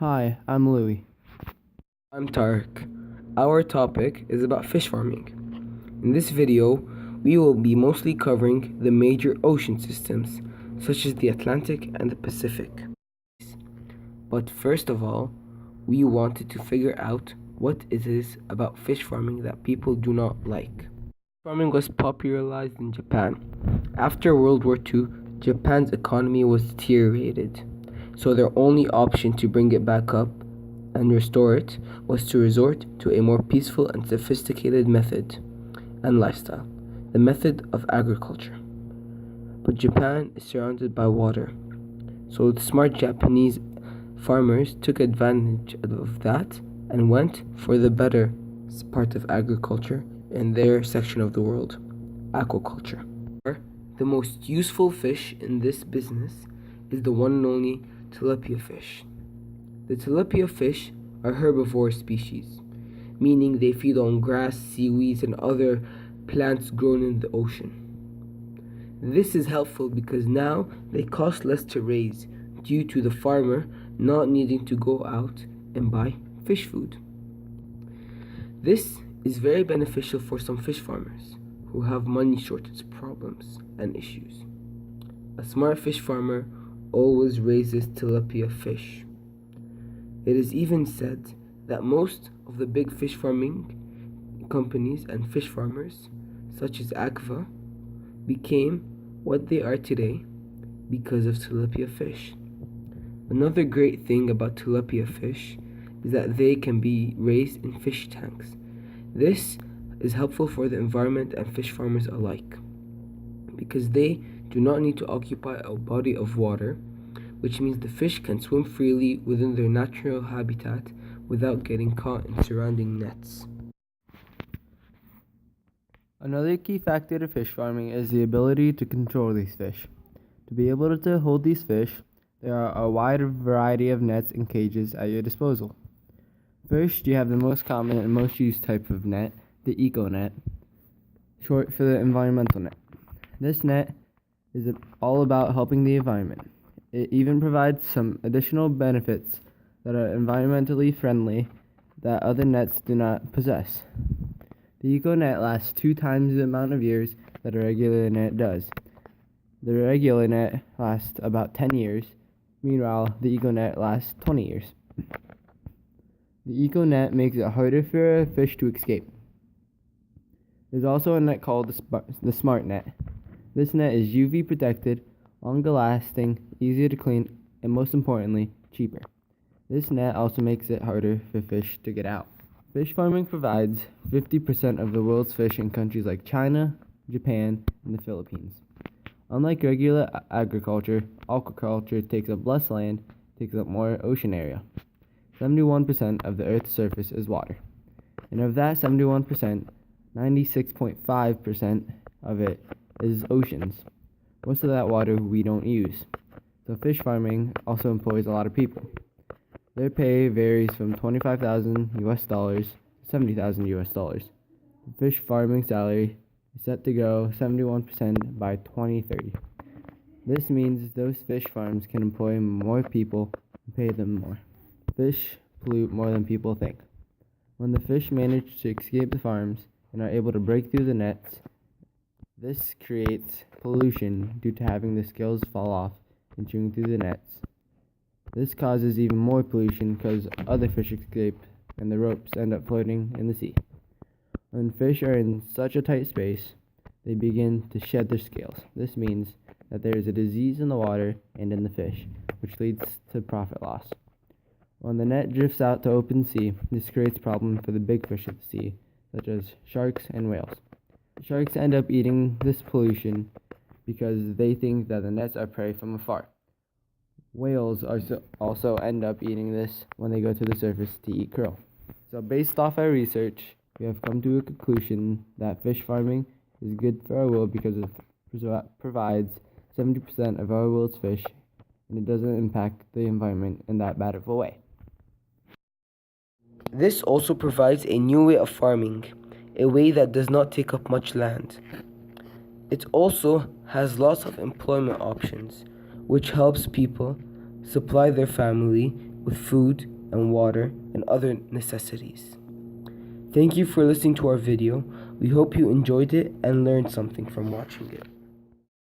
Hi, I'm Louie. I'm Tarek. Our topic is about fish farming. In this video, we will be mostly covering the major ocean systems, such as the Atlantic and the Pacific. But first of all, we wanted to figure out what it is about fish farming that people do not like. Farming was popularized in Japan. After World War II, Japan's economy was deteriorated, so their only option to bring it back up and restore it was to resort to a more peaceful and sophisticated method and lifestyle, the method of agriculture. But Japan is surrounded by water, so the smart Japanese farmers took advantage of that and went for the better part of agriculture in their section of the world, aquaculture. The most useful fish in this business is the one and only tilapia fish. The tilapia fish are herbivore species, meaning they feed on grass, seaweeds, and other plants grown in the ocean. This is helpful because now they cost less to raise due to the farmer not needing to go out and buy fish food. This is very beneficial for some fish farmers who have money shortage problems and issues. A smart fish farmer always raises tilapia fish. It is even said that most of the big fish farming companies and fish farmers, such as Agva, became what they are today because of tilapia fish. Another great thing about tilapia fish is that they can be raised in fish tanks. This is helpful for the environment and fish farmers alike because they do not need to occupy a body of water, which means the fish can swim freely within their natural habitat without getting caught in surrounding nets. Another key factor to fish farming is the ability to control these fish. To be able to hold these fish, there are a wide variety of nets and cages at your disposal. First, you have the most common and most used type of net, the eco net, short for the environmental net. This net is all about helping the environment. It even provides some additional benefits that are environmentally friendly that other nets do not possess. The eco net lasts 2 times the amount of years that a regular net does. The regular net lasts about 10 years, meanwhile the eco net lasts 20 years. The eco net makes it harder for a fish to escape. There's also a net called the smart net. This net is UV protected, longer lasting, easier to clean, and most importantly, cheaper. This net also makes it harder for fish to get out. Fish farming provides 50% of the world's fish in countries like China, Japan, and the Philippines. Unlike regular agriculture, aquaculture takes up less land, takes up more ocean area. 71% of the Earth's surface is water. And of that 71%, 96.5% of it is oceans. Most of that water we don't use. So fish farming also employs a lot of people. Their pay varies from $25,000 to $70,000. The fish farming salary is set to go 71% by 2030. This means those fish farms can employ more people and pay them more. Fish pollute more than people think. When the fish manage to escape the farms and are able to break through the nets, this creates pollution due to having the scales fall off and chewing through the nets. This causes even more pollution because other fish escape and the ropes end up floating in the sea. When fish are in such a tight space, they begin to shed their scales. This means that there is a disease in the water and in the fish, which leads to profit loss. When the net drifts out to open sea, this creates problems for the big fish of the sea, such as sharks and whales. Sharks end up eating this pollution because they think that the nets are prey from afar. Whales also end up eating this when they go to the surface to eat krill. So based off our research, we have come to a conclusion that fish farming is good for our world because it provides 70% of our world's fish and it doesn't impact the environment in that bad of a way. This also provides a new way of farming, a way that does not take up much land. It also has lots of employment options, which helps people supply their family with food and water and other necessities. Thank you for listening to our video. We hope you enjoyed it and learned something from watching it.